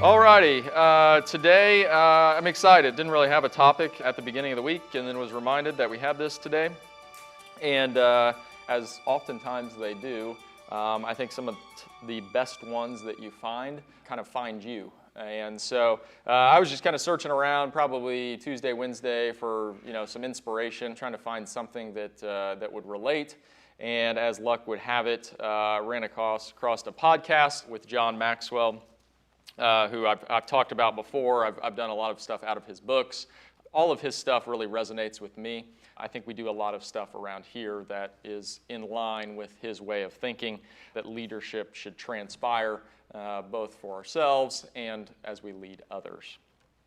Alrighty, today I'm excited. Didn't really have a topic at the beginning of the week and then was reminded that we have this today. And as oftentimes they do, I think some of the best ones that you find kind of find you. And so I was just kind of searching around probably Tuesday, Wednesday for some inspiration, trying to find something that would relate. And as luck would have it, ran across a podcast with John Maxwell, who I've talked about before. I've done a lot of stuff out of his books. All of his stuff really resonates with me. I think we do a lot of stuff around here that is in line with his way of thinking, that leadership should transpire both for ourselves and as we lead others.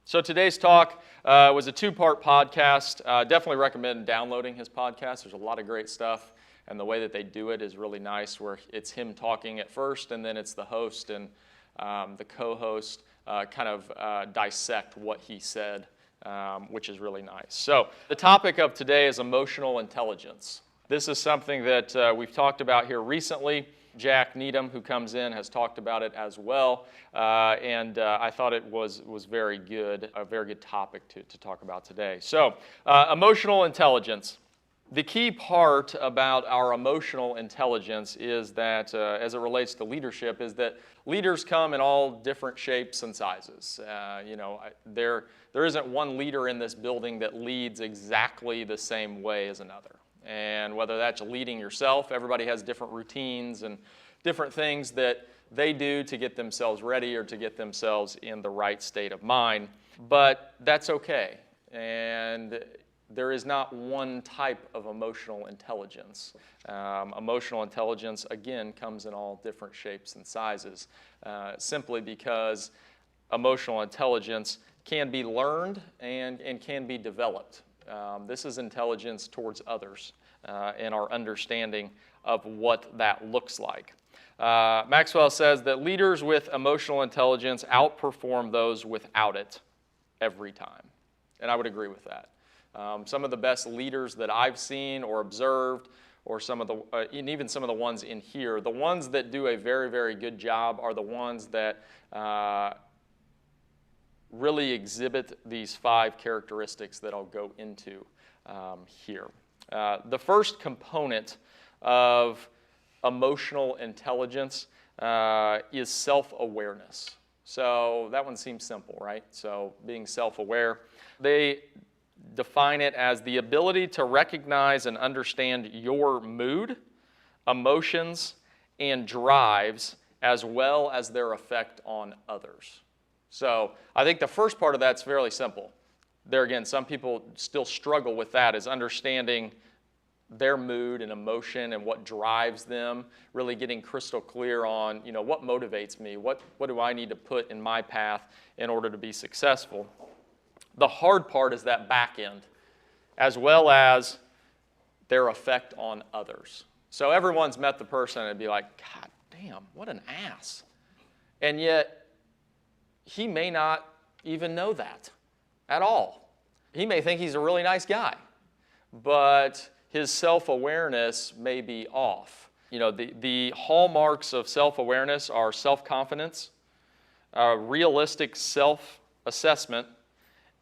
So today's talk was a two-part podcast. Definitely recommend downloading his podcast. There's a lot of great stuff, and the way that they do it is really nice, where it's him talking at first, and then it's the host and the co-host kind of dissect what he said, which is really nice. So the topic of today is emotional intelligence. This is something that we've talked about here recently. Jack Needham, who comes in, has talked about it as well, and I thought it was very good, a very good topic to talk about today. So emotional intelligence. The key part about our emotional intelligence is that, as it relates to leadership, is that leaders come in all different shapes and sizes. There isn't one leader in this building that leads exactly the same way as another. And whether that's leading yourself, everybody has different routines and different things that they do to get themselves ready or to get themselves in the right state of mind. But that's okay. And there is not one type of emotional intelligence. Emotional intelligence, again, comes in all different shapes and sizes, simply because emotional intelligence can be learned and can be developed. This is intelligence towards others and our understanding of what that looks like. Maxwell says that leaders with emotional intelligence outperform those without it every time. And I would agree with that. Some of the best leaders that I've seen or observed, or and even some of the ones in here, the ones that do a very, very good job are the ones that really exhibit these 5 characteristics that I'll go into here. The first component of emotional intelligence is self-awareness. So that one seems simple, right? So being self-aware. They define it as the ability to recognize and understand your mood, emotions, and drives, as well as their effect on others. So I think the first part of that's fairly simple. There again, some people still struggle with that, is understanding their mood and emotion and what drives them, really getting crystal clear on, what motivates me, what do I need to put in my path in order to be successful. The hard part is that back end, as well as their effect on others. So everyone's met the person and be like, God damn, what an ass. And yet, he may not even know that at all. He may think he's a really nice guy, but his self-awareness may be off. The hallmarks of self-awareness are self-confidence, realistic self-assessment,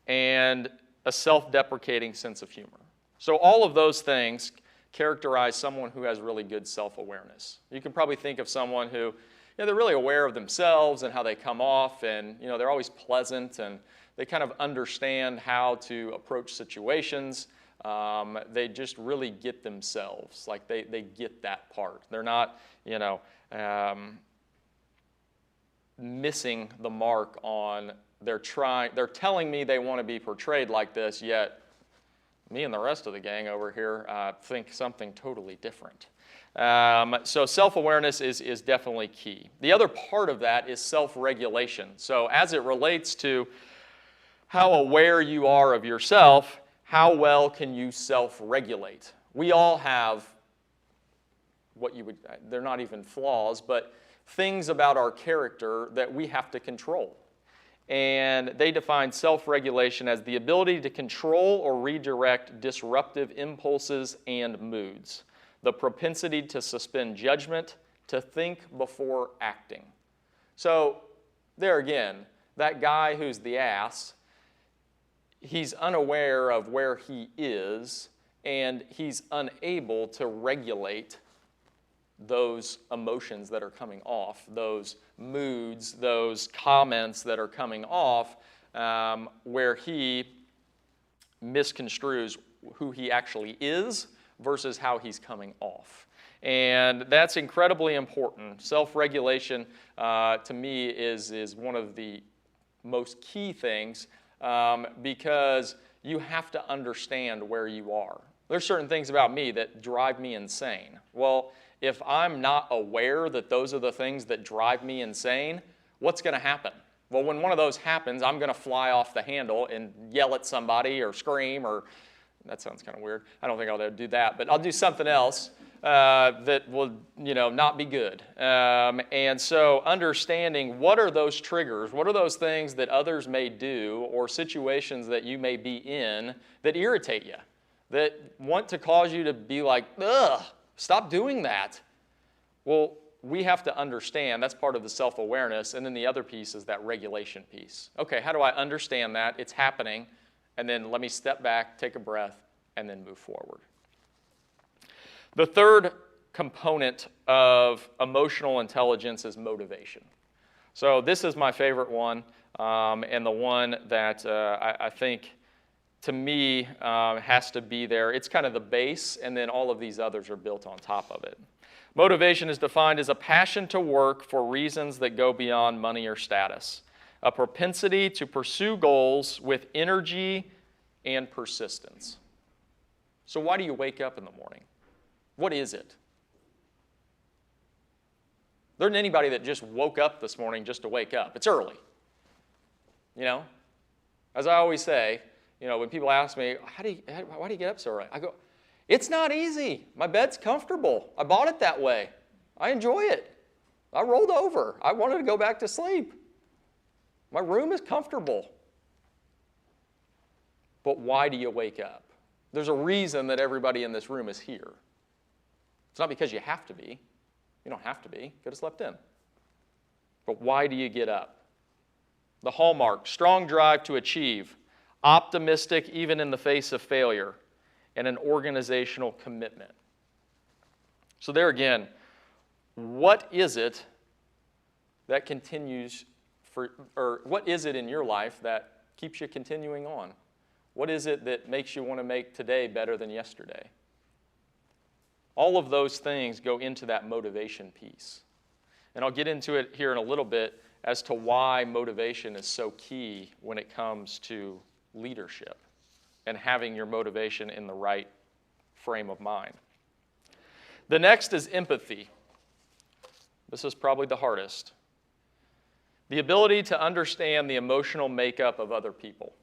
and a self-deprecating sense of humor. So all of those things characterize someone who has really good self-awareness. You can probably think of someone who, they're really aware of themselves and how they come off, and they're always pleasant, and they kind of understand how to approach situations. They just really get themselves, like they get that part. They're not, missing the mark on. They're telling me they want to be portrayed like this, yet me and the rest of the gang over here think something totally different. So self-awareness is definitely key. The other part of that is self-regulation. So as it relates to how aware you are of yourself, how well can you self-regulate? We all have they're not even flaws, but things about our character that we have to control. And they define self-regulation as the ability to control or redirect disruptive impulses and moods, the propensity to suspend judgment, to think before acting. So there again, That guy who's the ass, he's unaware of where he is, and he's unable to regulate those emotions that are coming off, those moods, those comments that are coming off, where he misconstrues who he actually is versus how he's coming off. And that's incredibly important. Self-regulation, to me, is one of the most key things because you have to understand where you are. There's certain things about me that drive me insane. Well, if I'm not aware that those are the things that drive me insane, what's going to happen? Well, when one of those happens, I'm going to fly off the handle and yell at somebody or scream, or that sounds kind of weird. I don't think I'll do that, but I'll do something else that will, not be good. And so understanding what are those triggers, what are those things that others may do or situations that you may be in that irritate you, that want to cause you to be like, ugh, stop doing that. Well, we have to understand, that's part of the self-awareness, and then the other piece is that regulation piece. Okay, how do I understand that? It's happening, and then let me step back, take a breath, and then move forward. The third component of emotional intelligence is motivation. So this is my favorite one, and the one that I think, to me, has to be there. It's kind of the base, and then all of these others are built on top of it. Motivation is defined as a passion to work for reasons that go beyond money or status, a propensity to pursue goals with energy and persistence. So why do you wake up in the morning? What is it? There isn't anybody that just woke up this morning just to wake up. It's early. As I always say, when people ask me, why do you get up so early? I go, it's not easy. My bed's comfortable. I bought it that way. I enjoy it. I rolled over. I wanted to go back to sleep. My room is comfortable. But why do you wake up? There's a reason that everybody in this room is here. It's not because you have to be. You don't have to be. You could have slept in. But why do you get up? The hallmark, strong drive to achieve, optimistic even in the face of failure, and an organizational commitment. So there again, what is it that continues or what is it in your life that keeps you continuing on? What is it that makes you want to make today better than yesterday? All of those things go into that motivation piece. And I'll get into it here in a little bit as to why motivation is so key when it comes to leadership and having your motivation in the right frame of mind. The next is empathy. This is probably the hardest. The ability to understand the emotional makeup of other people.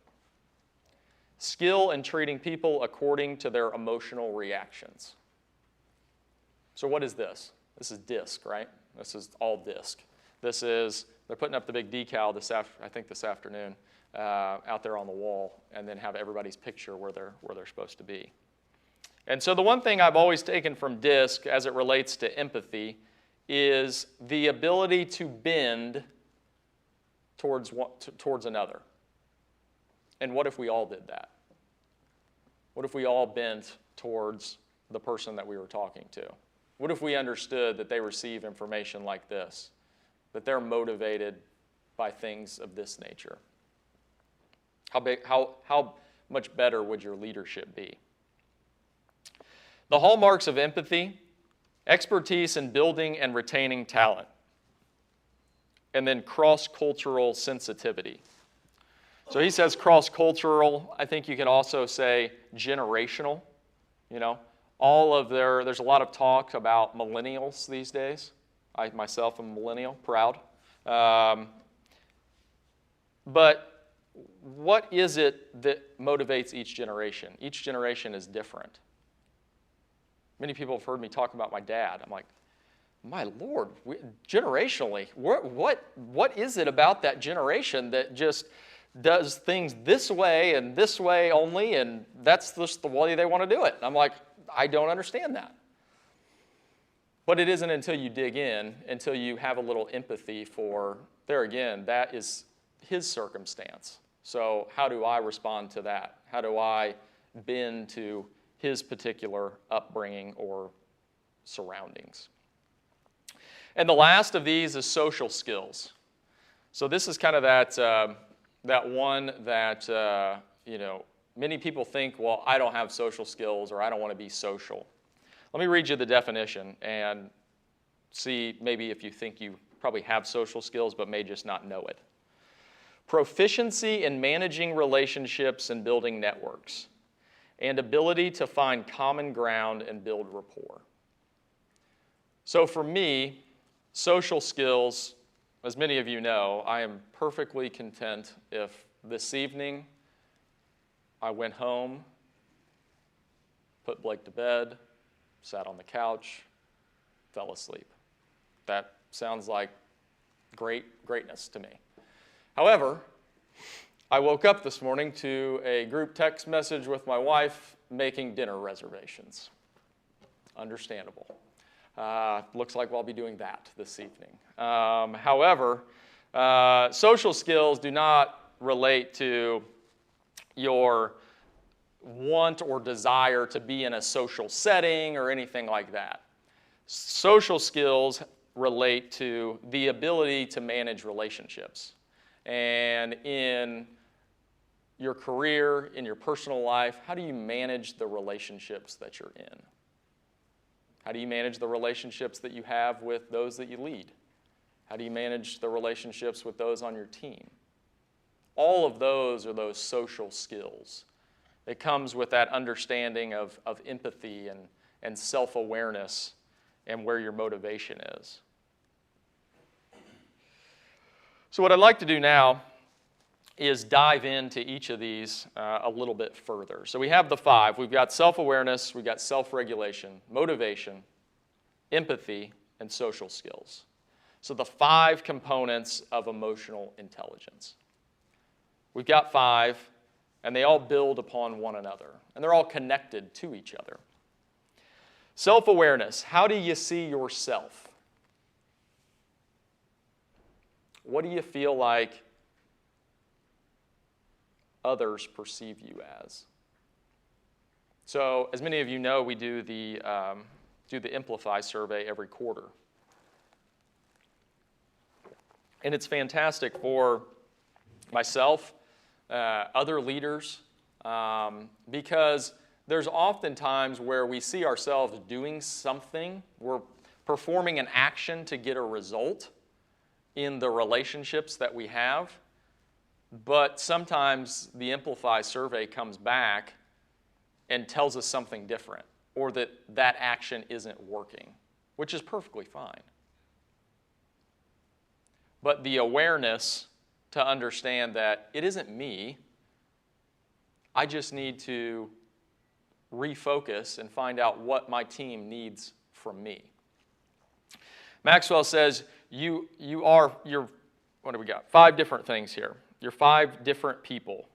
Skill in treating people according to their emotional reactions. So what is this? This is DISC, right? This is all DISC. They're putting up the big decal this afternoon out there on the wall, and then have everybody's picture where they're supposed to be. And so the one thing I've always taken from DISC as it relates to empathy is the ability to bend towards another. And what if we all did that? What if we all bent towards the person that we were talking to? What if we understood that they receive information like this, that they're motivated by things of this nature? How much better would your leadership be? The hallmarks of empathy: expertise in building and retaining talent, and then cross-cultural sensitivity. So he says cross-cultural. I think you can also say generational. There's a lot of talk about millennials these days. I myself am a millennial, proud. But what is it that motivates each generation? Each generation is different. Many people have heard me talk about my dad. I'm like, my Lord, generationally, what is it about that generation that just does things this way and this way only, and that's just the way they want to do it? I'm like, I don't understand that. But it isn't until you dig in, until you have a little empathy for, there again, that is his circumstance. So how do I respond to that? How do I bend to his particular upbringing or surroundings? And the last of these is social skills. So this is kind of that one that many people think, well, I don't have social skills, or I don't want to be social. Let me read you the definition and see maybe if you think you probably have social skills but may just not know it. Proficiency in managing relationships and building networks, and ability to find common ground and build rapport. So for me, social skills, as many of you know, I am perfectly content if this evening I went home, put Blake to bed, sat on the couch, fell asleep. That sounds like greatness to me. However, I woke up this morning to a group text message with my wife making dinner reservations. Understandable. Looks like I'll be doing that this evening. However, social skills do not relate to your want or desire to be in a social setting or anything like that. Social skills relate to the ability to manage relationships. And in your career, in your personal life, how do you manage the relationships that you're in? How do you manage the relationships that you have with those that you lead? How do you manage the relationships with those on your team? All of those are those social skills. It comes with that understanding of empathy and self-awareness and where your motivation is. So what I'd like to do now is dive into each of these a little bit further. So we have the 5. We've got self-awareness, we've got self-regulation, motivation, empathy, and social skills. So the 5 components of emotional intelligence. We've got 5, and they all build upon one another, and they're all connected to each other. Self-awareness. How do you see yourself? What do you feel like others perceive you as? So, as many of you know, we do the Amplify survey every quarter. And it's fantastic for myself, other leaders, because there's often times where we see ourselves doing something, we're performing an action to get a result in the relationships that we have, but sometimes the Amplify survey comes back and tells us something different, or that that action isn't working, which is perfectly fine. But the awareness to understand that it isn't me, I just need to refocus and find out what my team needs from me. Maxwell says you're what do we got? 5 different things here. You're 5 different people.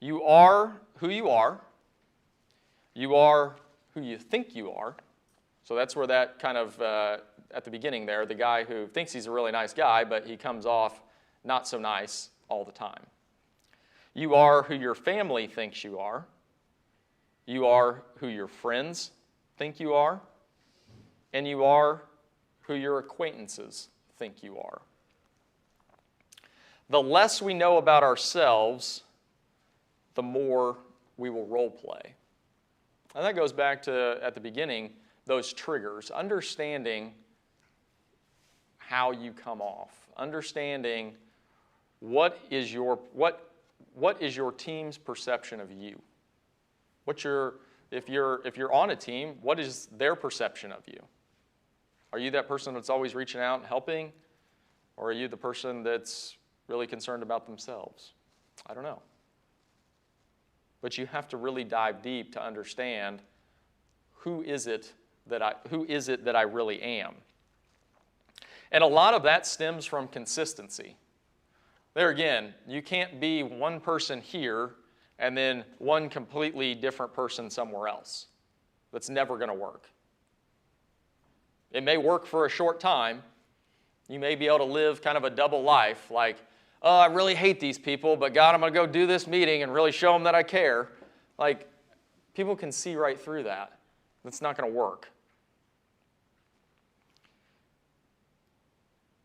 You are who you are. You are who you think you are. So that's where that kind of, at the beginning there, the guy who thinks he's a really nice guy, but he comes off not so nice all the time. You are who your family thinks you are. You are who your friends think you are. And you are who your acquaintances think you are. The less we know about ourselves, the more we will role play. And that goes back to, at the beginning, those triggers, understanding how you come off, understanding what is your team's perception of you. If you're on a team, what is their perception of you? Are you that person that's always reaching out and helping? Or are you the person that's really concerned about themselves? I don't know. But you have to really dive deep to understand who is it that I really am. And a lot of that stems from consistency. There again, you can't be one person here and then one completely different person somewhere else. That's never going to work. It may work for a short time. You may be able to live kind of a double life, like oh, I really hate these people, but God, I'm going to go do this meeting and really show them that I care. Like, people can see right through that. That's not going to work.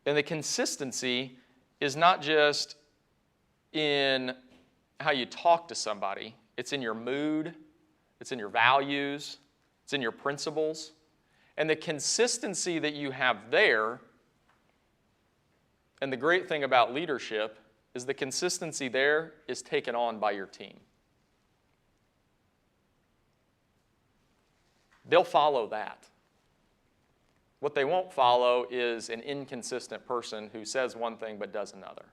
And the consistency is not just in how you talk to somebody. It's in your mood. It's in your values. It's in your principles. And the consistency that you have there, and the great thing about leadership is the consistency there is taken on by your team. They'll follow that. What they won't follow is an inconsistent person who says one thing but does another.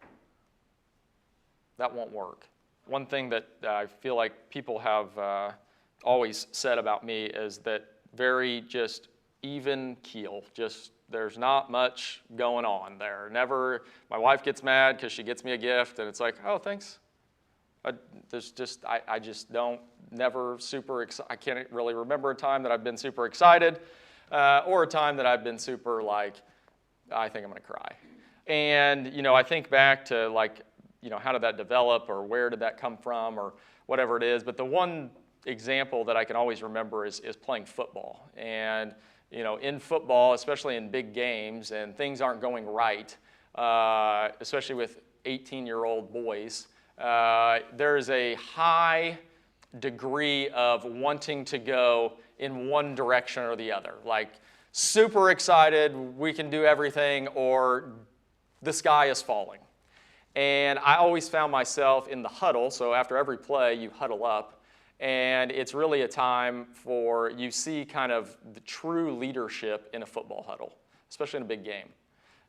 That won't work. One thing that I feel like people have always said about me is that very just even keel, just there's not much going on there. Never, my wife gets mad because she gets me a gift and it's like, oh, thanks. I just don't, never super excited. I can't really remember a time that I've been super excited or a time that I've been super like, I think I'm going to cry. And, you know, I think back to like, you know, how did that develop or where did that come from or whatever it is. But the one example that I can always remember is playing football. And, you know, in football, especially in big games, and things aren't going right, especially with 18-year-old boys, there's a high degree of wanting to go in one direction or the other. Like, super excited, we can do everything, or the sky is falling. And I always found myself in the huddle, so after every play, you huddle up, and it's really a time for, you see kind of the true leadership in a football huddle, especially in a big game.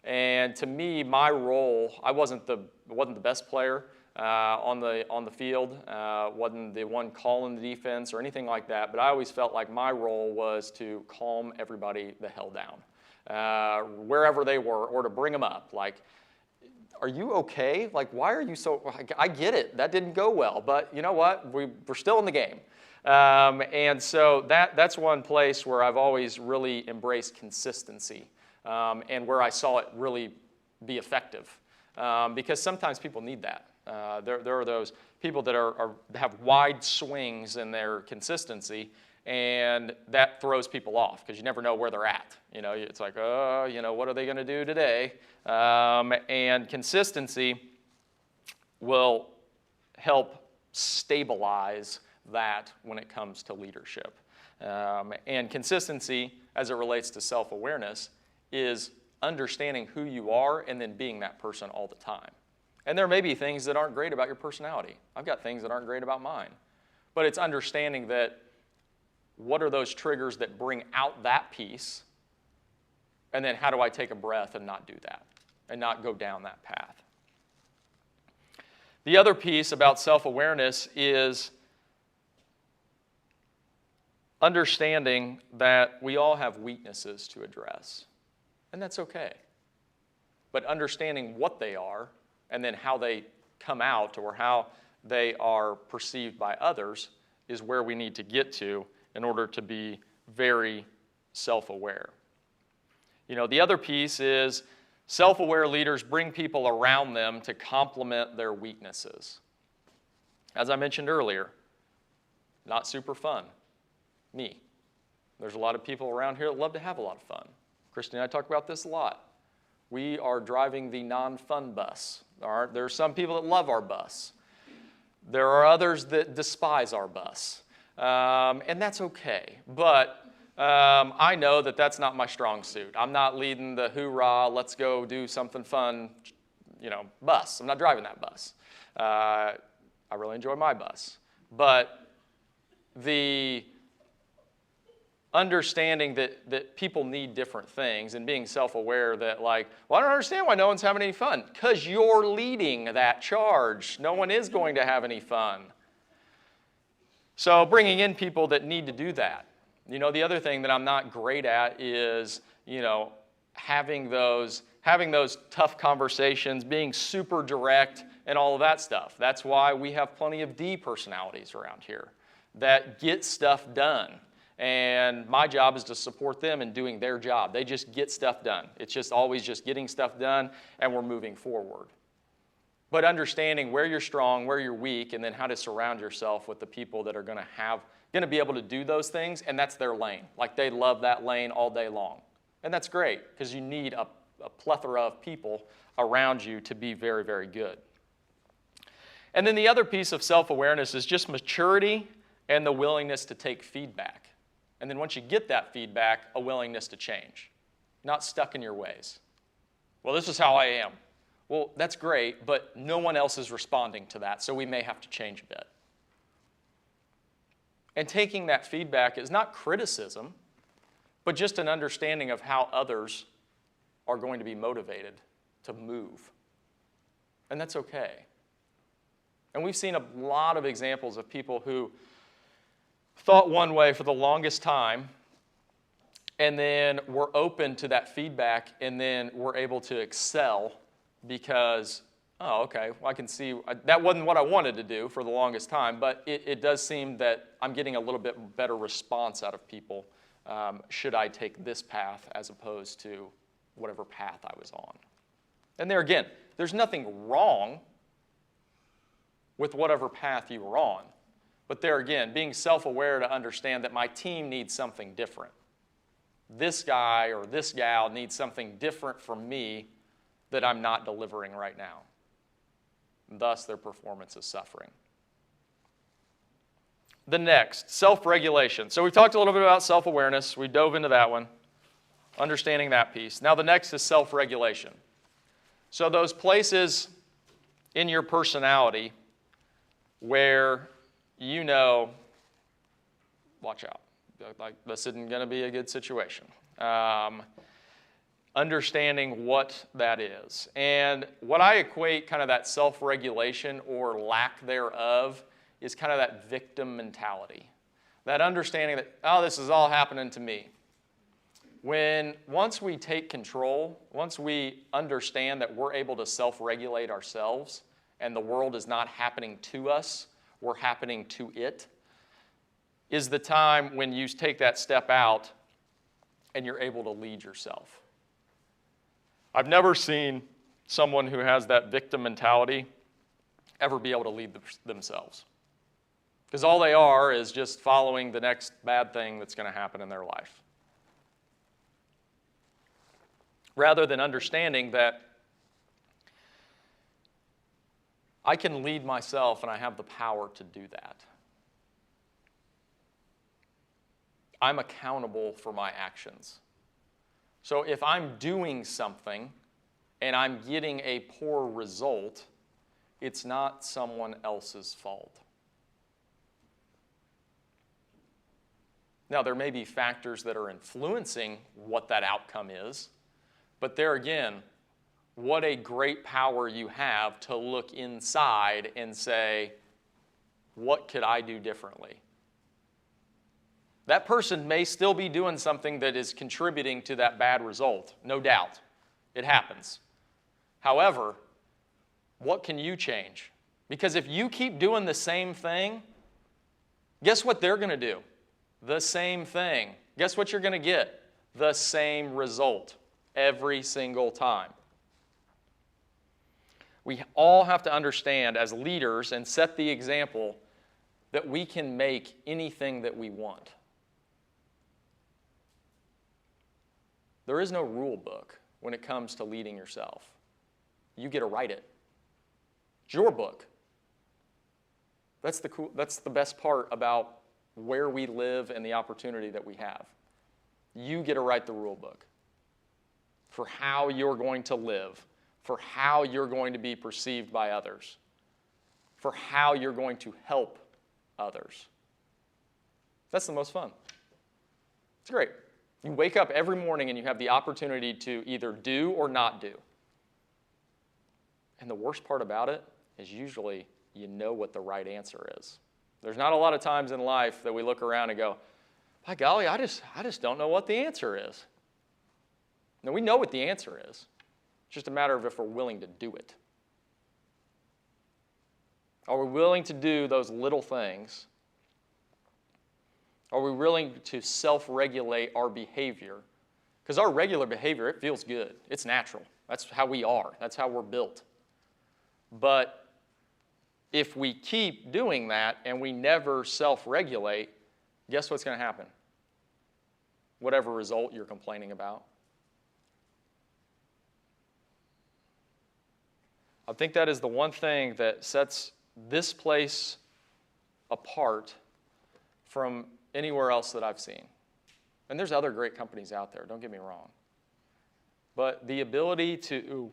And to me, my role, I wasn't the best player on the field, wasn't the one calling the defense or anything like that, but I always felt like my role was to calm everybody the hell down, wherever they were, or to bring them up. Like, are you okay? Like, why are you so, I get it, that didn't go well, but you know what, we're still in the game. And so that's one place where I've always really embraced consistency, and where I saw it really be effective. Because sometimes people need that. There are those people that have wide swings in their consistency, and that throws people off because you never know where they're at. You know, it's like, oh, you know, what are they going to do today? And consistency will help stabilize that when it comes to leadership. And consistency, as it relates to self-awareness, is understanding who you are and then being that person all the time. And there may be things that aren't great about your personality. I've got things that aren't great about mine. But it's understanding that what are those triggers that bring out that piece, and then how do I take a breath and not do that, and not go down that path. The other piece about self-awareness is understanding that we all have weaknesses to address, and that's okay. But understanding what they are and then how they come out or how they are perceived by others is where we need to get to in order to be very self-aware. You know, the other piece is self-aware leaders bring people around them to complement their weaknesses. As I mentioned earlier, not super fun. Me. There's a lot of people around here that love to have a lot of fun. Christy and I talk about this a lot. We are driving the non-fun bus. There are some people that love our bus. There are others that despise our bus. And that's okay. But I know that that's not my strong suit. I'm not leading the hoorah, let's go do something fun, you know, bus. I'm not driving that bus. I really enjoy my bus. But the understanding that people need different things and being self-aware that, like, well, I don't understand why no one's having any fun. Because you're leading that charge. No one is going to have any fun. So bringing in people that need to do that. You know, the other thing that I'm not great at is, you know, having those tough conversations, being super direct and all of that stuff. That's why we have plenty of D personalities around here that get stuff done. And my job is to support them in doing their job. They just get stuff done. It's just always just getting stuff done, and we're moving forward. but understanding where you're strong, where you're weak, and then how to surround yourself with the people that are going to be able to do those things, and that's their lane. Like they love that lane all day long. And that's great, because you need a plethora of people around you to be very, very good. And then the other piece of self-awareness is just maturity and the willingness to take feedback. And then once you get that feedback, a willingness to change. Not stuck in your ways. Well, this is how I am. Well, that's great, but no one else is responding to that, so we may have to change a bit. And taking that feedback is not criticism, but just an understanding of how others are going to be motivated to move. And that's okay. And we've seen a lot of examples of people who thought one way for the longest time, and then were open to that feedback, and then were able to excel because, oh, okay, well, I can see that wasn't what I wanted to do for the longest time, but it does seem that I'm getting a little bit better response out of people should I take this path as opposed to whatever path I was on. And there again, there's nothing wrong with whatever path you were on. But there again, being self-aware to understand that my team needs something different. This guy or this gal needs something different from me that I'm not delivering right now. And thus, their performance is suffering. The next, self-regulation. So we've talked a little bit about self-awareness. We dove into that one, understanding that piece. Now the next is self-regulation. So those places in your personality where you know, watch out, like this isn't going to be a good situation. Understanding what that is. And what I equate kind of that self-regulation or lack thereof is kind of that victim mentality. That understanding that, oh, this is all happening to me. Once we take control, once we understand that we're able to self-regulate ourselves and the world is not happening to us, we're happening to it, is the time when you take that step out and you're able to lead yourself. I've never seen someone who has that victim mentality ever be able to lead themselves. Because all they are is just following the next bad thing that's going to happen in their life. Rather than understanding that I can lead myself and I have the power to do that. I'm accountable for my actions. So if I'm doing something and I'm getting a poor result, it's not someone else's fault. Now, there may be factors that are influencing what that outcome is, but there again, what a great power you have to look inside and say, what could I do differently? That person may still be doing something that is contributing to that bad result, no doubt. It happens. However, what can you change? Because if you keep doing the same thing, guess what they're going to do? The same thing. Guess what you're going to get? The same result every single time. We all have to understand as leaders and set the example that we can make anything that we want. There is no rule book when it comes to leading yourself. You get to write it. It's your book. That's the best part about where we live and the opportunity that we have. You get to write the rule book for how you're going to live, for how you're going to be perceived by others, for how you're going to help others. That's the most fun. It's great. You wake up every morning and you have the opportunity to either do or not do. And the worst part about it is usually you know what the right answer is. There's not a lot of times in life that we look around and go, by golly, I just don't know what the answer is. No, we know what the answer is. It's just a matter of if we're willing to do it. Are we willing to do those little things? Are we willing to self-regulate our behavior? Because our regular behavior, it feels good. It's natural. That's how we are. That's how we're built. But if we keep doing that and we never self-regulate, guess what's going to happen? Whatever result you're complaining about. I think that is the one thing that sets this place apart from anywhere else that I've seen. And there's other great companies out there, don't get me wrong. But the ability to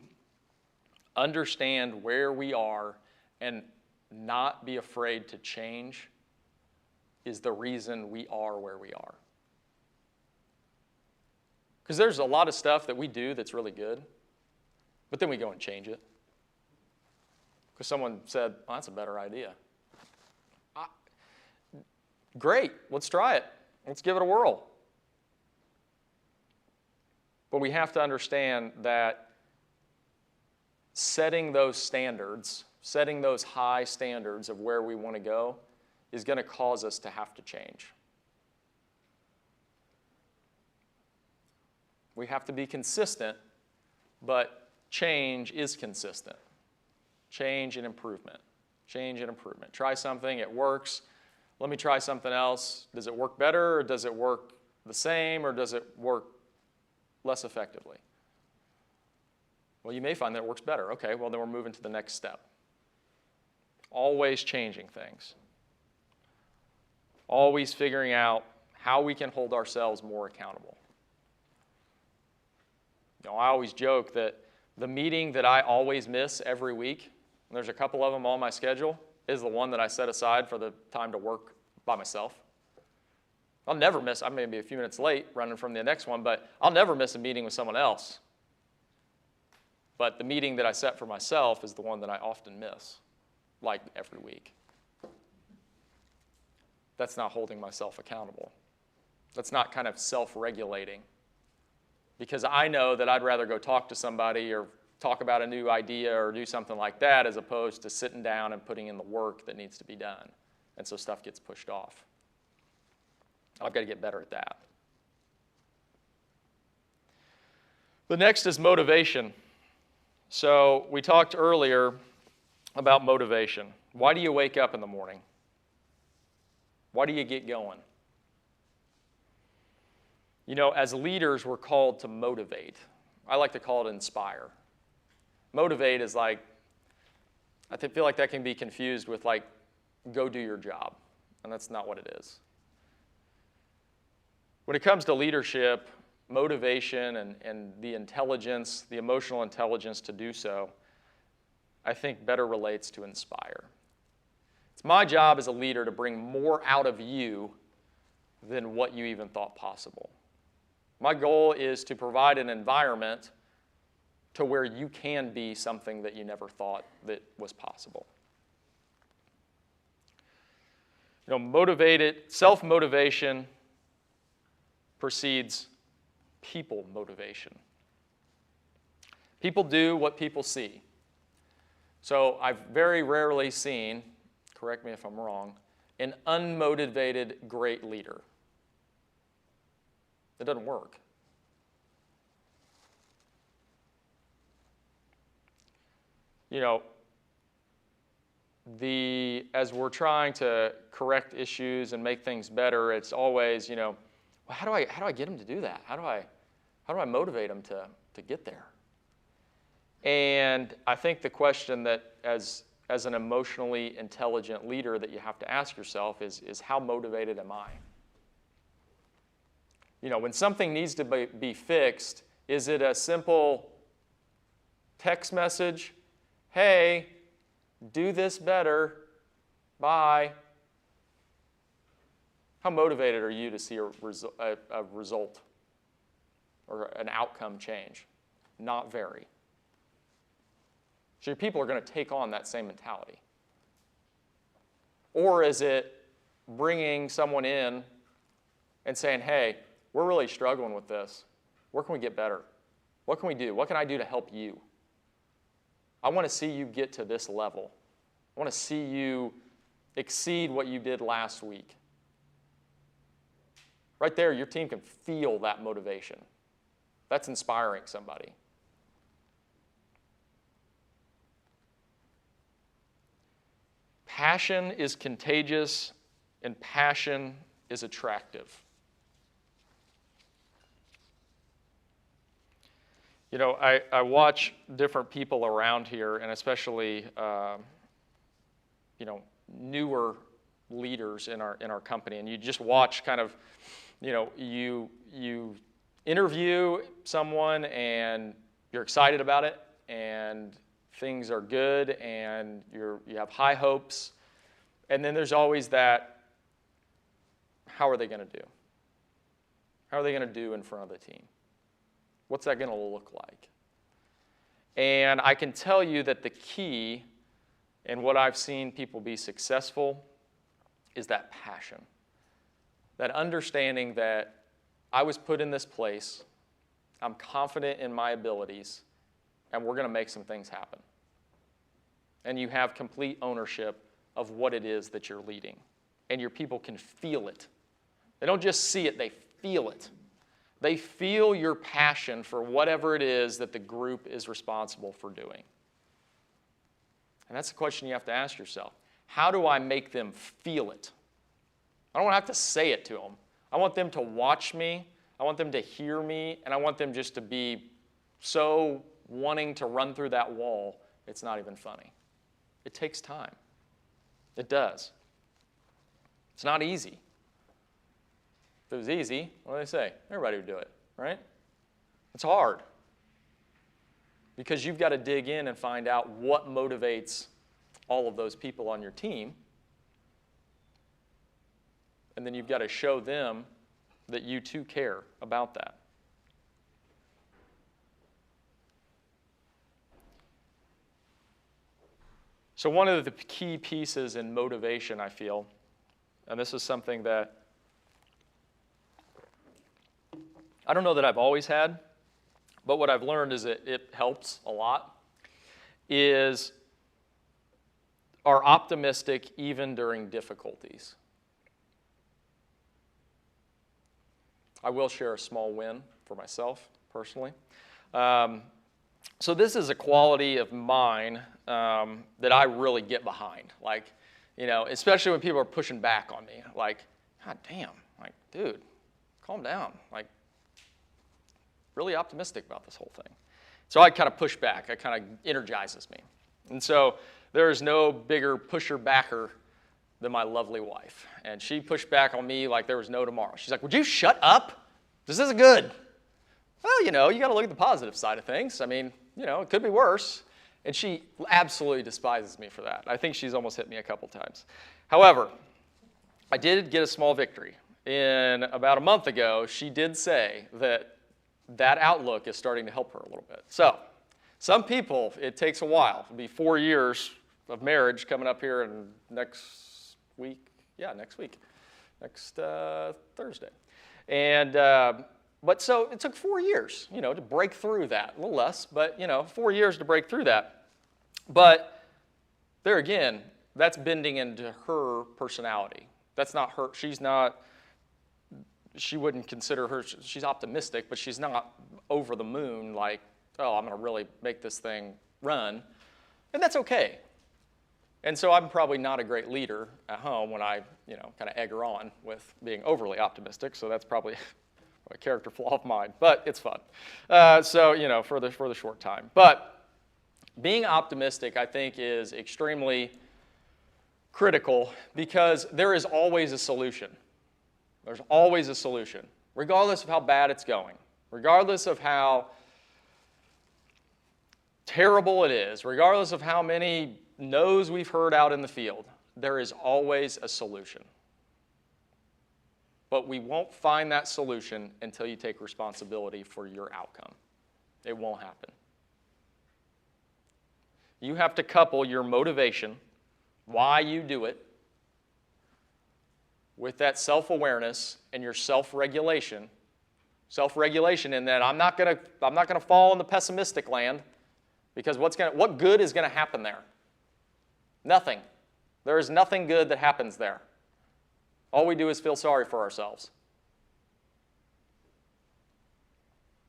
understand where we are and not be afraid to change is the reason we are where we are. Because there's a lot of stuff that we do that's really good, but then we go and change it. Because someone said, well, that's a better idea. Great, let's try it. Let's give it a whirl. But we have to understand that setting those standards, setting those high standards of where we want to go is going to cause us to have to change. We have to be consistent, but change is consistent. Change and improvement. Change and improvement. Try something, it works. Let me try something else. Does it work better, or does it work the same, or does it work less effectively? Well, you may find that it works better. Okay, well, then we're moving to the next step. Always changing things. Always figuring out how we can hold ourselves more accountable. You know, I always joke that the meeting that I always miss every week, and there's a couple of them on my schedule, is the one that I set aside for the time to work by myself. I'll never miss, I may be a few minutes late running from the next one, but I'll never miss a meeting with someone else. But the meeting that I set for myself is the one that I often miss, like every week. That's not holding myself accountable. That's not kind of self-regulating. Because I know that I'd rather go talk to somebody or talk about a new idea or do something like that as opposed to sitting down and putting in the work that needs to be done. And so stuff gets pushed off. I've got to get better at that. The next is motivation. So we talked earlier about motivation. Why do you wake up in the morning? Why do you get going? You know, as leaders, we're called to motivate. I like to call it inspire. Motivate is like, I feel like that can be confused with like, go do your job. And that's not what it is. When it comes to leadership, motivation and the intelligence, the emotional intelligence to do so, I think better relates to inspire. It's my job as a leader to bring more out of you than what you even thought possible. My goal is to provide an environment to where you can be something that you never thought that was possible. You know, self-motivation precedes people motivation. People do what people see. So I've very rarely seen, correct me if I'm wrong, an unmotivated great leader. It doesn't work. You know, as we're trying to correct issues and make things better, it's always, you know, well, how do I get them to do that? How do I motivate them to get there? And I think the question that as an emotionally intelligent leader that you have to ask yourself is how motivated am I? You know, when something needs to be fixed, is it a simple text message? Hey, do this better. Bye. How motivated are you to see a result or an outcome change? Not very. So your people are going to take on that same mentality. Or is it bringing someone in and saying, hey, we're really struggling with this. Where can we get better? What can we do? What can I do to help you? I want to see you get to this level. I want to see you exceed what you did last week. Right there, your team can feel that motivation. That's inspiring somebody. Passion is contagious, and passion is attractive. You know, I watch different people around here, and especially, you know, newer leaders in our company, and you just watch kind of, you know, you interview someone and you're excited about it, and things are good, and you have high hopes, and then there's always that, how are they going to do? How are they going to do in front of the team? What's that going to look like? And I can tell you that the key in what I've seen people be successful is that passion, that understanding that I was put in this place, I'm confident in my abilities, and we're going to make some things happen. And you have complete ownership of what it is that you're leading. And your people can feel it. They don't just see it, they feel it. They feel your passion for whatever it is that the group is responsible for doing. And that's the question you have to ask yourself. How do I make them feel it? I don't have to say it to them. I want them to watch me. I want them to hear me. And I want them just to be so wanting to run through that wall, it's not even funny. It takes time. It does. It's not easy. If it was easy, what do they say? Everybody would do it, right? It's hard. Because you've got to dig in and find out what motivates all of those people on your team. And then you've got to show them that you too care about that. So one of the key pieces in motivation, I feel, and this is something that I don't know that I've always had, but what I've learned is that it helps a lot, is are optimistic even during difficulties. I will share a small win for myself, personally. So this is a quality of mine that I really get behind. Like, you know, especially when people are pushing back on me. Like, God damn, like, dude, calm down. Like, really optimistic about this whole thing. So I kind of push back. It kind of energizes me. And so there is no bigger pusher-backer than my lovely wife. And she pushed back on me like there was no tomorrow. She's like, would you shut up? This isn't good. Well, you know, you got to look at the positive side of things. I mean, you know, it could be worse. And she absolutely despises me for that. I think she's almost hit me a couple times. However, I did get a small victory. In about a month ago, she did say that that outlook is starting to help her a little bit. So, some people, it takes a while. It'll be 4 years of marriage coming up here in next week. Yeah, next week. Next Thursday. And, but so it took 4 years, you know, to break through that. A little less, but, you know, 4 years to break through that. But there again, that's bending into her personality. That's not her. She's not, she wouldn't consider her, she's optimistic, but she's not over the moon like, oh, I'm going to really make this thing run. And that's okay. And so I'm probably not a great leader at home when I, you know, kind of egg her on with being overly optimistic. So that's probably a character flaw of mine, but it's fun. So, you know, for the short time. But being optimistic, I think, is extremely critical because there is always a solution. There's always a solution, regardless of how bad it's going, regardless of how terrible it is, regardless of how many no's we've heard out in the field, there is always a solution. But we won't find that solution until you take responsibility for your outcome. It won't happen. You have to couple your motivation, why you do it, with that self-awareness and your self-regulation. Self-regulation in that I'm not gonna fall in the pessimistic land, because what good is gonna happen there? Nothing. There is nothing good that happens there. All we do is feel sorry for ourselves.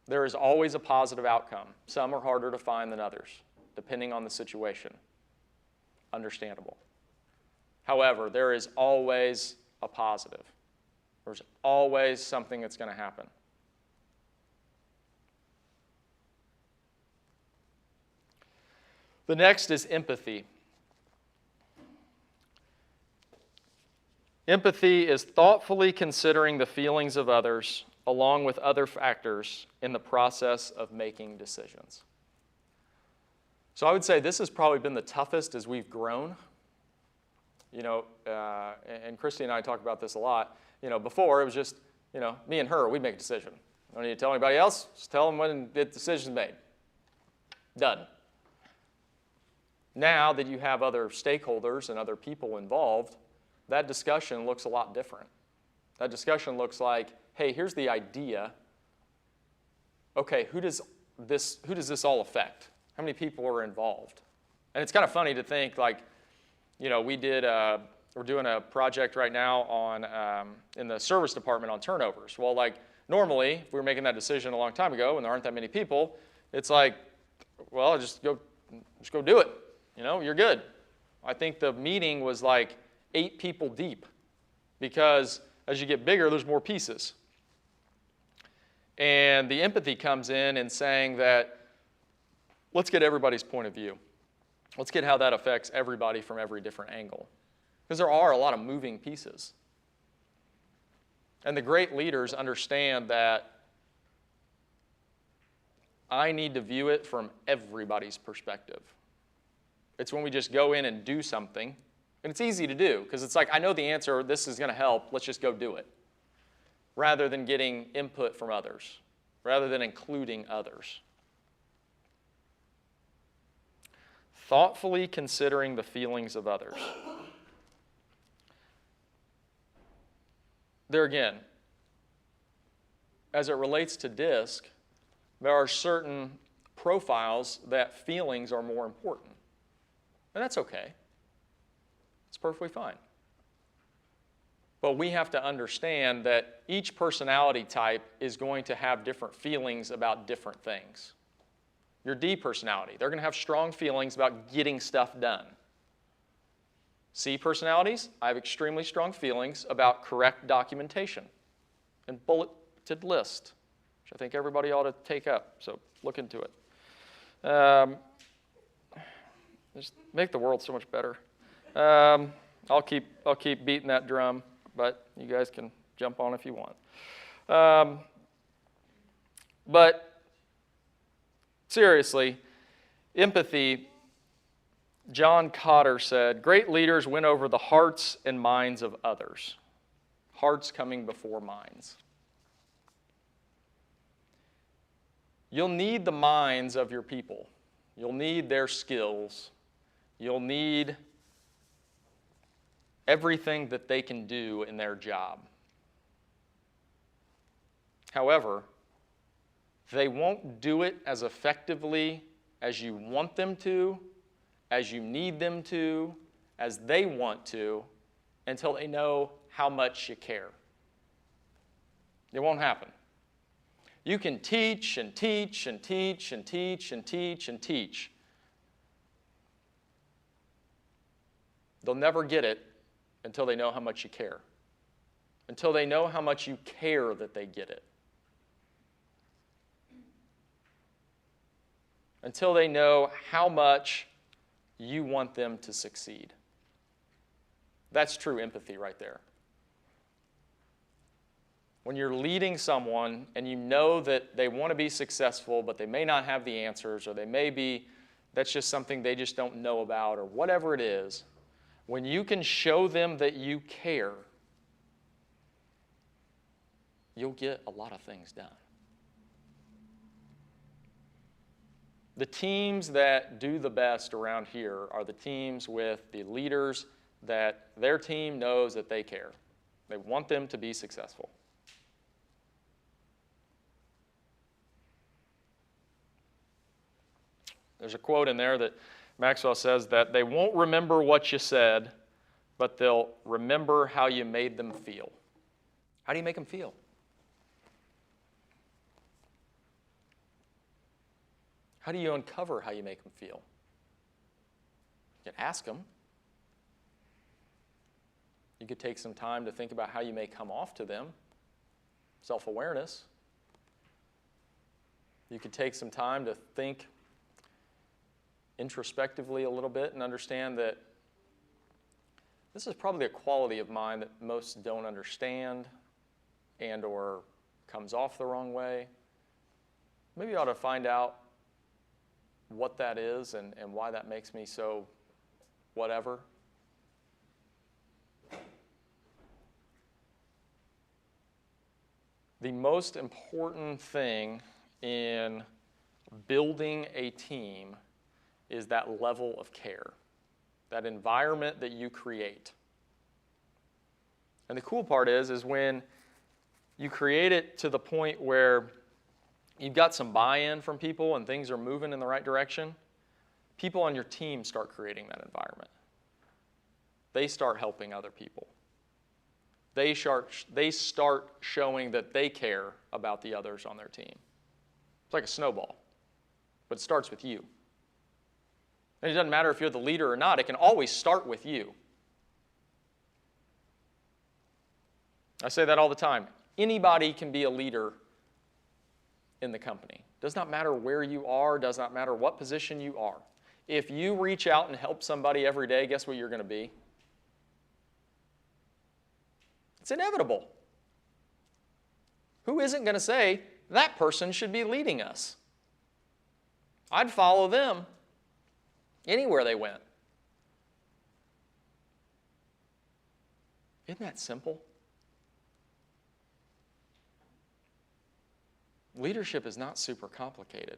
There is always a positive outcome. Some are harder to find than others, depending on the situation. Understandable. However, there is always a positive. There's always something that's going to happen. The next is empathy. Empathy is thoughtfully considering the feelings of others along with other factors in the process of making decisions. So I would say this has probably been the toughest as we've grown. You know, and Christy and I talk about this a lot. You know, before it was just, you know, me and her, we'd make a decision. Don't need to tell anybody else, just tell them when the decision's made. Done. Now that you have other stakeholders and other people involved, that discussion looks a lot different. That discussion looks like, hey, here's the idea. Okay, who does this all affect? How many people are involved? And it's kind of funny to think, like, you know, we're doing a project right now on in the service department on turnovers. Well, like, normally, if we were making that decision a long time ago and there aren't that many people, it's like, well, just go do it. You know, you're good. I think the meeting was like 8 people deep because as you get bigger, there's more pieces. And the empathy comes in saying that let's get everybody's point of view. Let's get how that affects everybody from every different angle. Because there are a lot of moving pieces. And the great leaders understand that I need to view it from everybody's perspective. It's when we just go in and do something, and it's easy to do, because it's like, I know the answer, this is going to help, let's just go do it, rather than getting input from others, rather than including others. Thoughtfully considering the feelings of others. There again, as it relates to DISC, there are certain profiles that feelings are more important. And that's okay. It's perfectly fine. But we have to understand that each personality type is going to have different feelings about different things. Your D personality, they're going to have strong feelings about getting stuff done. C personalities, I have extremely strong feelings about correct documentation and bulleted list, which I think everybody ought to take up, so look into it. Just make the world so much better. I'll keep beating that drum, but you guys can jump on if you want. But seriously, empathy, John Cotter said, great leaders win over the hearts and minds of others. Hearts coming before minds. You'll need the minds of your people. You'll need their skills. You'll need everything that they can do in their job. However, they won't do it as effectively as you want them to, as you need them to, as they want to, until they know how much you care. It won't happen. You can teach and teach and teach and teach and teach and teach. They'll never get it until they know how much you care. Until they know how much you care that they get it. Until they know how much you want them to succeed. That's true empathy right there. When you're leading someone and you know that they want to be successful, but they may not have the answers, or they may be, that's just something they just don't know about, or whatever it is, when you can show them that you care, you'll get a lot of things done. The teams that do the best around here are the teams with the leaders that their team knows that they care. They want them to be successful. There's a quote in there that Maxwell says that they won't remember what you said, but they'll remember how you made them feel. How do you make them feel? How do you uncover how you make them feel? You can ask them. You could take some time to think about how you may come off to them. Self-awareness. You could take some time to think introspectively a little bit and understand that this is probably a quality of mine that most don't understand and or comes off the wrong way. Maybe you ought to find out what that is and why that makes me so whatever. The most important thing in building a team is that level of care, that environment that you create. And the cool part is when you create it to the point where you've got some buy-in from people and things are moving in the right direction, people on your team start creating that environment. They start helping other people. They start showing that they care about the others on their team. It's like a snowball, but it starts with you. And it doesn't matter if you're the leader or not, it can always start with you. I say that all the time. Anybody can be a leader in the company. Does not matter where you are, does not matter what position you are. If you reach out and help somebody every day, guess what you're going to be? It's inevitable. Who isn't going to say, that person should be leading us? I'd follow them anywhere they went. Isn't that simple? Leadership is not super complicated.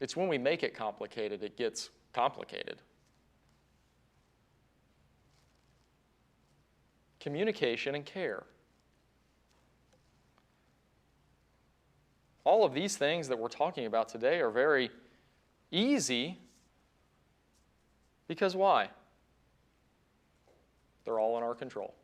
It's when we make it complicated, it gets complicated. Communication and care. All of these things that we're talking about today are very easy because why? They're all in our control.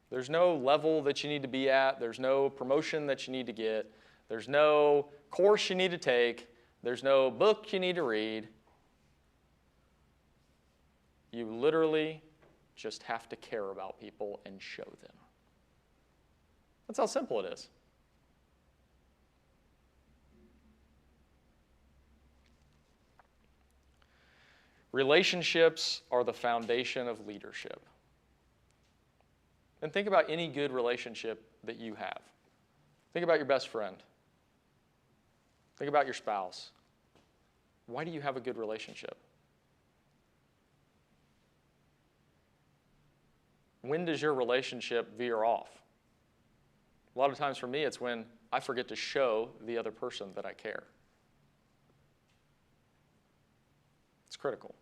There's no level that you need to be at. There's no promotion that you need to get. There's no course you need to take. There's no book you need to read. You literally just have to care about people and show them. That's how simple it is. Relationships are the foundation of leadership. And think about any good relationship that you have. Think about your best friend. Think about your spouse. Why do you have a good relationship? When does your relationship veer off? A lot of times for me, it's when I forget to show the other person that I care. It's critical.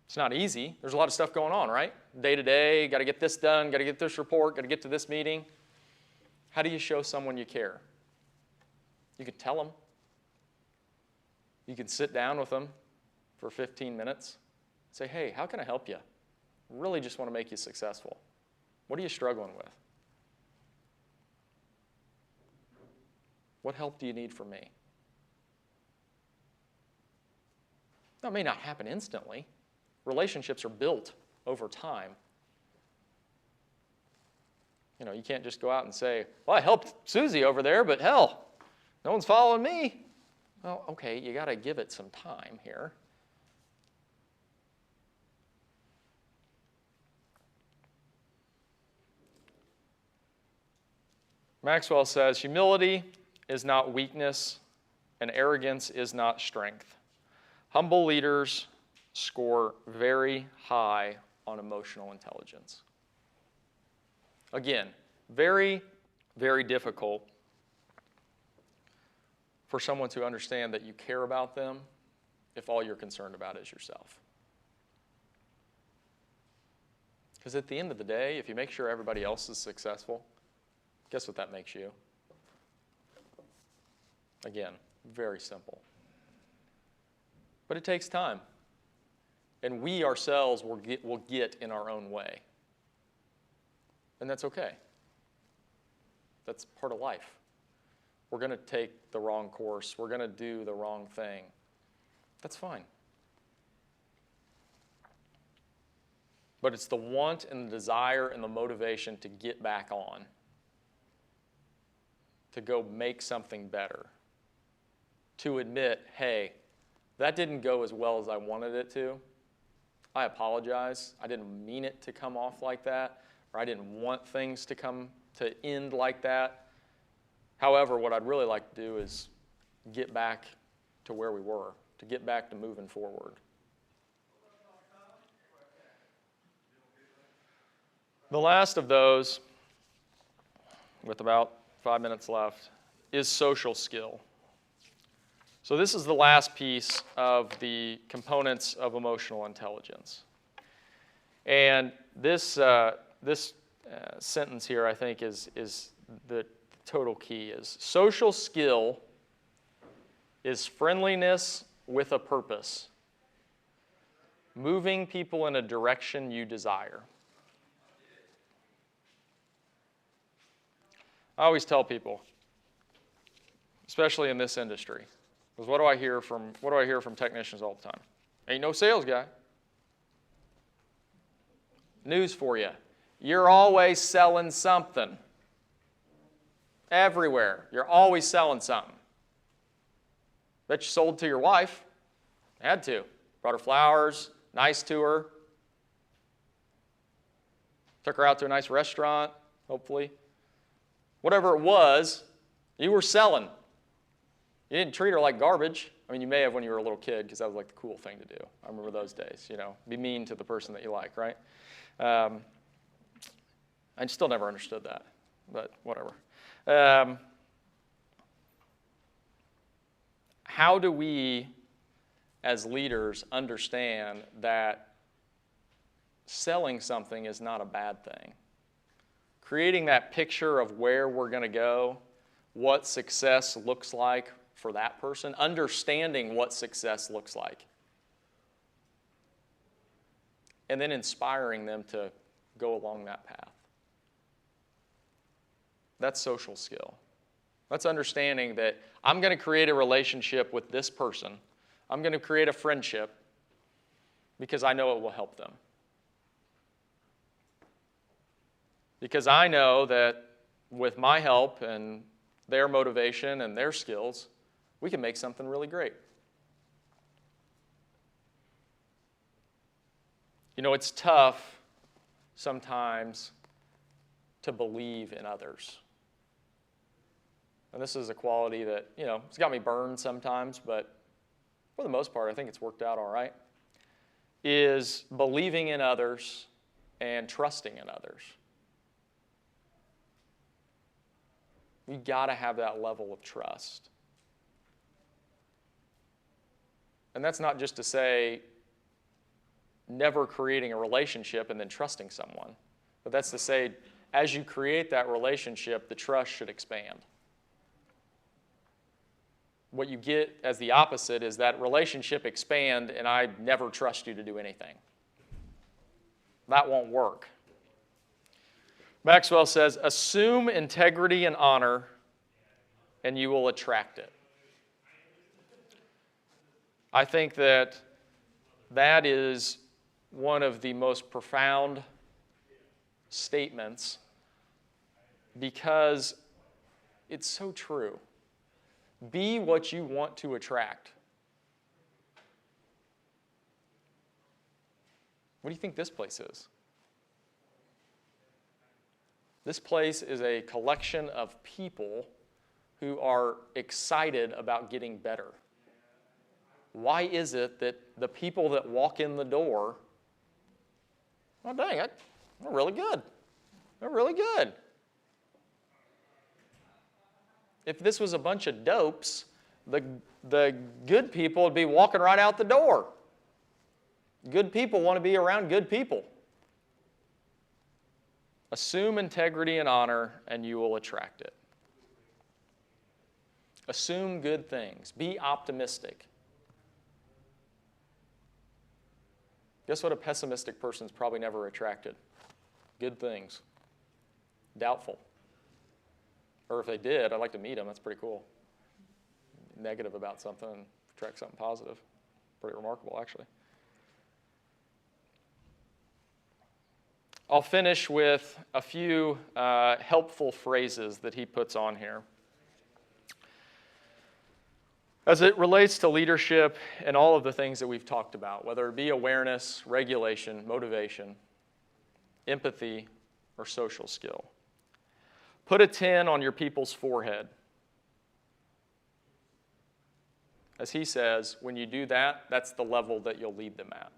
It's not easy. There's a lot of stuff going on, right? Day to day, got to get this done, got to get this report, got to get to this meeting. How do you show someone you care? You can tell them. You can sit down with them for 15 minutes. Say, hey, how can I help you? Really just want to make you successful. What are you struggling with? What help do you need from me? That may not happen instantly. Relationships are built over time. You know, you can't just go out and say, well, I helped Susie over there, but hell, no one's following me. Well, okay, you got to give it some time here. Maxwell says, humility is not weakness, and arrogance is not strength. Humble leaders score very high on emotional intelligence. Again, very, very difficult for someone to understand that you care about them if all you're concerned about is yourself. Because at the end of the day, if you make sure everybody else is successful, guess what that makes you? Again, very simple. But it takes time. And we ourselves will get in our own way. And that's okay. That's part of life. We're going to take the wrong course. We're going to do the wrong thing. That's fine. but it's the want and the desire and the motivation to get back on, to go make something better, to admit, hey, that didn't go as well as I wanted it to. I apologize. I didn't mean it to come off like that, or I didn't want things to end like that. However, what I'd really like to do is get back to where we were, to get back to moving forward. The last of those, with about 5 minutes left, is social skill. So this is the last piece of the components of emotional intelligence. And this sentence here, I think, is the total key. Is social skill is friendliness with a purpose, moving people in a direction you desire. I always tell people, especially in this industry, because what do I hear from technicians all the time? Ain't no sales guy. News for you. You're always selling something. Everywhere. You're always selling something. Bet you sold to your wife. Had to. Brought her flowers, nice to her. Took her out to a nice restaurant, hopefully. Whatever it was, you were selling. You didn't treat her like garbage. I mean, you may have when you were a little kid, because that was like the cool thing to do. I remember those days, you know. Be mean to the person that you like, right? I still never understood that, but whatever. How do we, as leaders, understand that selling something is not a bad thing? Creating that picture of where we're going to go, what success looks like for that person, understanding what success looks like, and then inspiring them to go along that path. That's social skill. That's understanding that I'm going to create a relationship with this person. I'm going to create a friendship because I know it will help them. Because I know that with my help and their motivation and their skills, we can make something really great. You know, it's tough sometimes to believe in others. And this is a quality that, you know, it's got me burned sometimes, but for the most part, I think it's worked out all right, is believing in others and trusting in others. You've got to have that level of trust. And that's not just to say never creating a relationship and then trusting someone, but that's to say as you create that relationship, the trust should expand. What you get as the opposite is that relationship expand and I never trust you to do anything. That won't work. Maxwell says, assume integrity and honor, and you will attract it. I think that is one of the most profound statements because it's so true. Be what you want to attract. What do you think this place is? This place is a collection of people who are excited about getting better. Why is it that the people that walk in the door, oh dang it, they're really good. They're really good. If this was a bunch of dopes, the good people would be walking right out the door. Good people want to be around good people. Assume integrity and honor, and you will attract it. Assume good things. Be optimistic. Guess what a pessimistic person's probably never attracted? Good things. Doubtful. Or if they did, I'd like to meet them. That's pretty cool. Negative about something and attract something positive. Pretty remarkable, actually. I'll finish with a few helpful phrases that he puts on here. As it relates to leadership and all of the things that we've talked about, whether it be awareness, regulation, motivation, empathy, or social skill. Put a 10 on your people's forehead. As he says, when you do that, that's the level that you'll lead them at.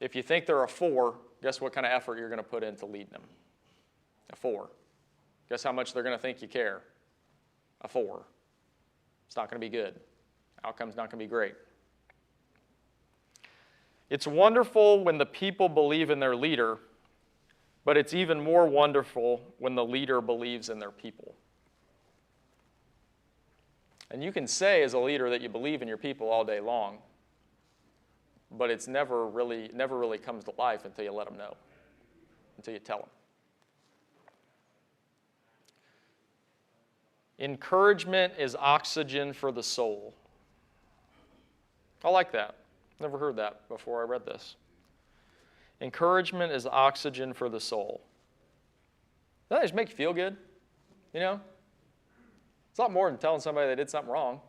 If you think they're a 4, guess what kind of effort you're going to put into leading them? A 4. Guess how much they're going to think you care? A 4. It's not going to be good. Outcome's not going to be great. It's wonderful when the people believe in their leader, but it's even more wonderful when the leader believes in their people. And you can say as a leader that you believe in your people all day long, but it's never really comes to life until you let them know, until you tell them. Encouragement is oxygen for the soul. I like that. Never heard that before I read this. Encouragement is oxygen for the soul. Doesn't that just make you feel good? You know? It's a lot more than telling somebody they did something wrong.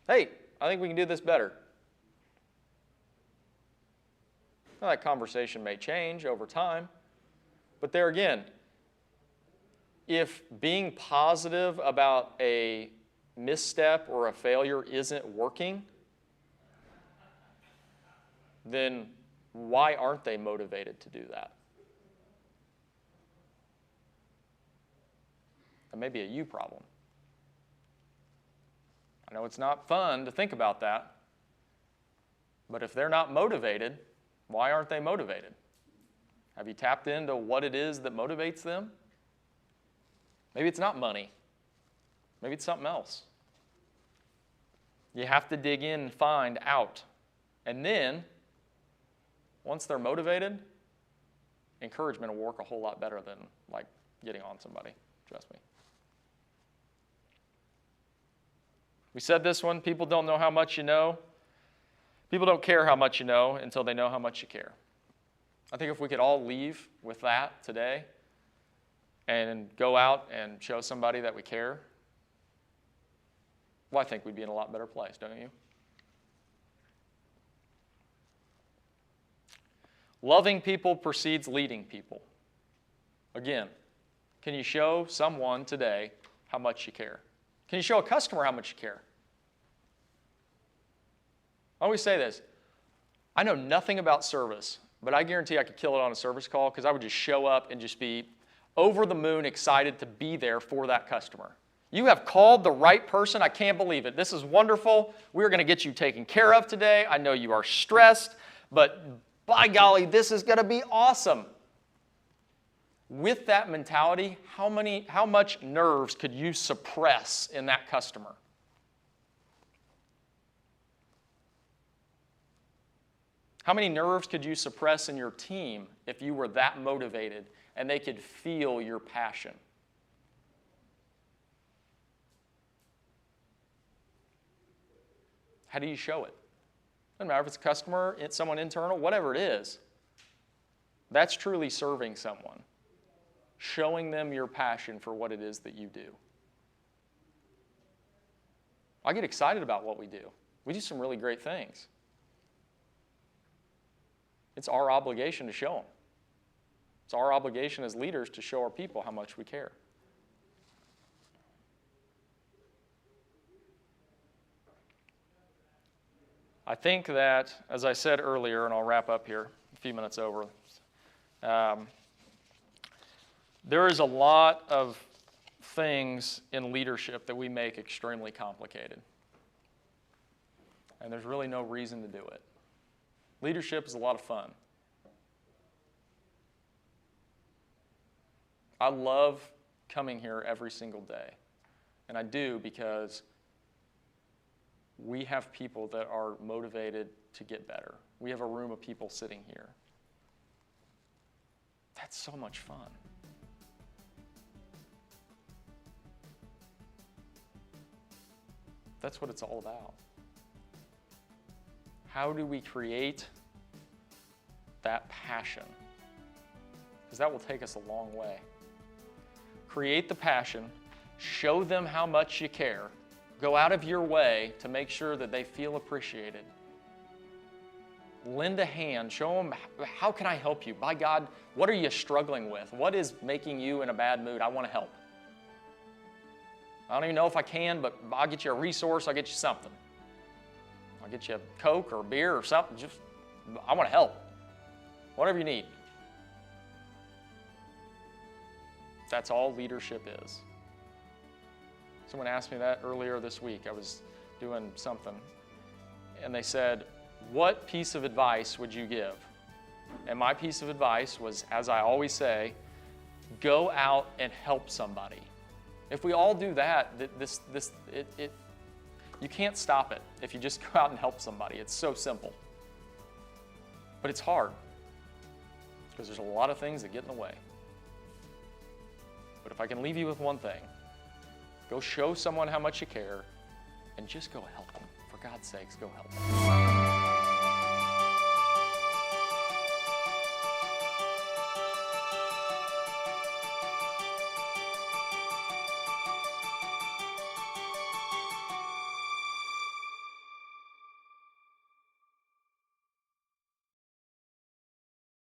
Hey, I think we can do this better. Now, that conversation may change over time, but there again, if being positive about a misstep or a failure isn't working, then why aren't they motivated to do that? That may be a you problem. I know it's not fun to think about that, but if they're not motivated, why aren't they motivated? Have you tapped into what it is that motivates them? Maybe it's not money. Maybe it's something else. You have to dig in and find out. And then, once they're motivated, encouragement will work a whole lot better than like getting on somebody. Trust me. We said this one, people don't know how much you know. People don't care how much you know until they know how much you care. I think if we could all leave with that today and go out and show somebody that we care, well, I think we'd be in a lot better place, don't you? Loving people precedes leading people. Again, can you show someone today how much you care? Can you show a customer how much you care? I always say this. I know nothing about service, but I guarantee I could kill it on a service call because I would just show up and just be over the moon excited to be there for that customer. You have called the right person. I can't believe it. This is wonderful. We're going to get you taken care of today. I know you are stressed, but by golly, this is going to be awesome. With that mentality, how much nerves could you suppress in that customer? How many nerves could you suppress in your team if you were that motivated and they could feel your passion? How do you show it? Doesn't matter if it's a customer, it's someone internal, whatever it is. That's truly serving someone. Showing them your passion for what it is that you do. I get excited about what we do. We do some really great things. It's our obligation to show them. It's our obligation as leaders to show our people how much we care. I think that, as I said earlier, and I'll wrap up here, a few minutes over, there is a lot of things in leadership that we make extremely complicated. And there's really no reason to do it. Leadership is a lot of fun. I love coming here every single day. And I do because we have people that are motivated to get better. We have a room of people sitting here. That's so much fun. That's what it's all about. How do we create that passion that will take us a long way. Create the passion, show them how much you care, go out of your way to make sure that they feel appreciated. Lend a hand, show them, how can I help you? By God, what are you struggling with? What is making you in a bad mood? I want to help. I don't even know if I can, but I'll get you a resource, I'll get you something. I'll get you a Coke or a beer or something. I want to help. Whatever you need. That's all leadership is. Someone asked me that earlier this week. I was doing something, and they said, what piece of advice would you give? And my piece of advice was, as I always say, go out and help somebody. If we all do that, you can't stop it if you just go out and help somebody. It's so simple. But it's hard because there's a lot of things that get in the way. But if I can leave you with one thing, go show someone how much you care and just go help them. For God's sakes, go help them.